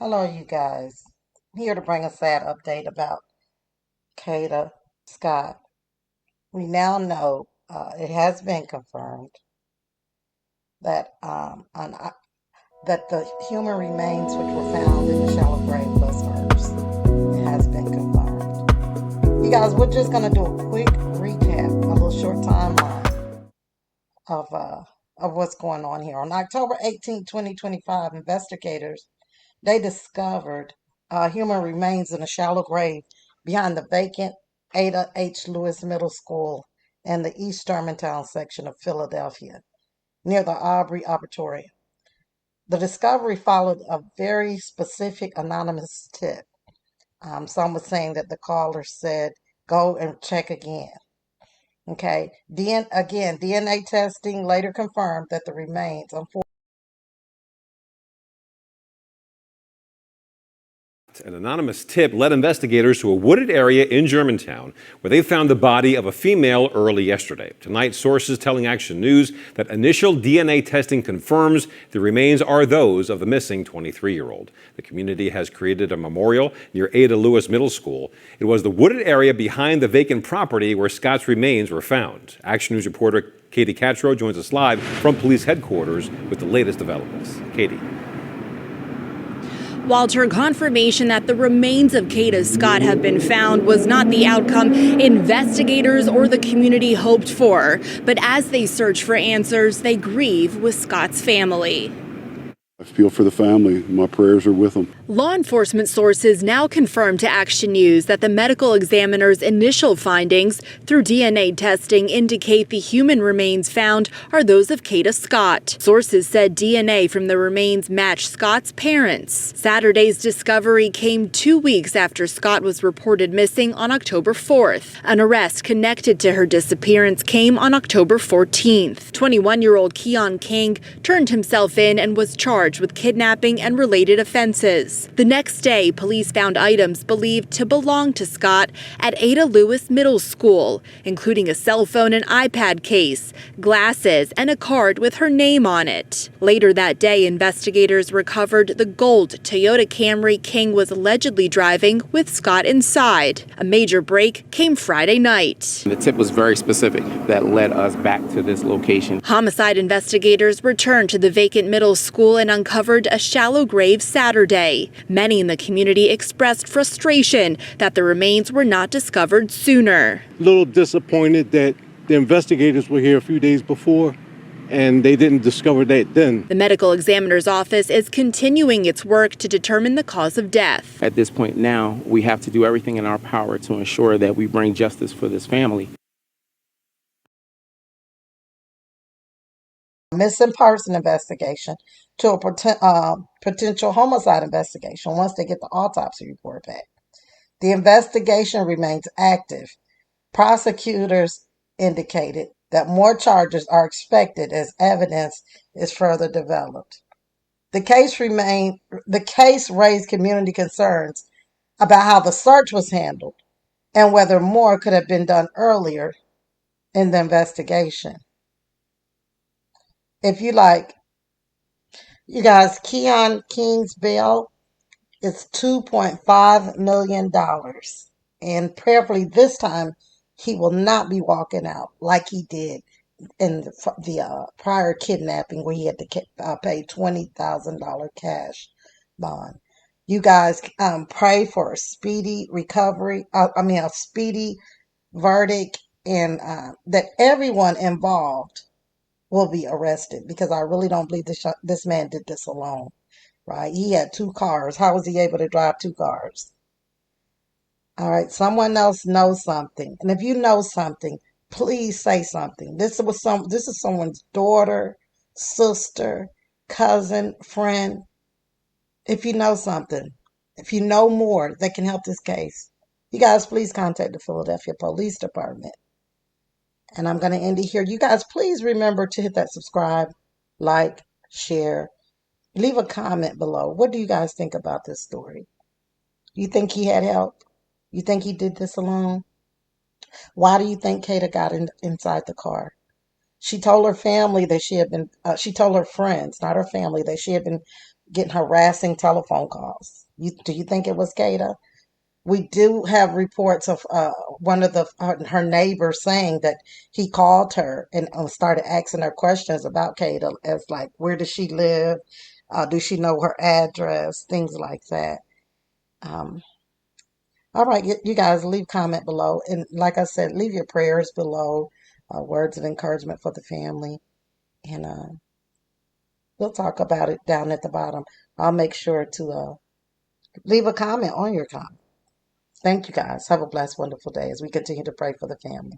Hello, you guys. I'm here to bring a sad update about Kada Scott. We now know it has been confirmed that that the human remains which were found in the shallow grave was hers. It has been confirmed. You guys, we're just gonna do a quick recap, a little short timeline of uh, of what's going on here. On October 18, 2025, investigators they discovered human remains in a shallow grave behind the vacant Ada H. Lewis Middle School in the East Germantown section of Philadelphia, near the Aubrey Arboretum. The discovery followed a very specific anonymous tip. Some were saying that the caller said, "Go and check again." Okay. DNA testing later confirmed that the remains, unfortunately, An anonymous tip led investigators to a wooded area in Germantown where they found the body of a female early yesterday. Tonight, sources telling Action News that initial DNA testing confirms the remains are those of the missing 23-year-old. The community has created a memorial near Ada Lewis Middle School. It was the wooded area behind the vacant property where Scott's remains were found. Action News reporter Katie Catro joins us live from police headquarters with the latest developments. Katie. Walter, confirmation that the remains of Kada Scott have been found was not the outcome investigators or the community hoped for. But as they search for answers, they grieve with Scott's family. I feel for the family. My prayers are with them. Law enforcement sources now confirm to Action News that the medical examiner's initial findings through DNA testing indicate the human remains found are those of Kada Scott. Sources said DNA from the remains matched Scott's parents. Saturday's discovery came 2 weeks after Scott was reported missing on October 4th. An arrest connected to her disappearance came on October 14th. 21-year-old Keon King turned himself in and was charged with kidnapping and related offenses. The next day, police found items believed to belong to Scott at Ada Lewis Middle School, including a cell phone and iPad case, glasses, and a card with her name on it. Later that day, investigators recovered the gold Toyota Camry King was allegedly driving with Scott inside. A major break came Friday night. The tip was very specific that led us back to this location. Homicide investigators returned to the vacant middle school and uncovered a shallow grave Saturday. Many in the community expressed frustration that the remains were not discovered sooner. A little disappointed that the investigators were here a few days before and they didn't discover that then. The medical examiner's office is continuing its work to determine the cause of death. At this point now, we have to do everything in our power to ensure that we bring justice for this family. Missing person investigation to a potential homicide investigation once they get the autopsy report back. The investigation remains active. Prosecutors indicated that more charges are expected as evidence is further developed. The case raised community concerns about how the search was handled and whether more could have been done earlier in the investigation. If you like, you guys, Keon King's bail is $2.5 million. And prayerfully this time, he will not be walking out like he did in the prior kidnapping where he had to pay $20,000 cash bond. You guys pray for a speedy recovery, a speedy verdict, and that everyone involved will be arrested, because I really don't believe this man did this alone, right? He had 2 cars. How was he able to drive 2 cars? All right, someone else knows something. And if you know something, please say something. This is someone's daughter, sister, cousin, friend. If you know something, if you know more that can help this case, you guys please contact the Philadelphia Police Department. And I'm going to end it here. You guys, please remember to hit that subscribe, like, share, leave a comment below. What do you guys think about this story? You think he had help? You think he did this alone? Why do you think Kada got inside the car? She told her family that she told her friends, not her family, that she had been getting harassing telephone calls. Do you think it was Kada? We do have reports of one of her neighbors saying that he called her and started asking her questions about Kada, as like, where does she live? Does she know her address? Things like that. Um, all right, you guys leave comment below, and like I said, leave your prayers below, words of encouragement for the family, and we'll talk about it down at the bottom. I'll make sure to leave a comment on your comment. Thank you guys. Have a blessed, wonderful day as we continue to pray for the family.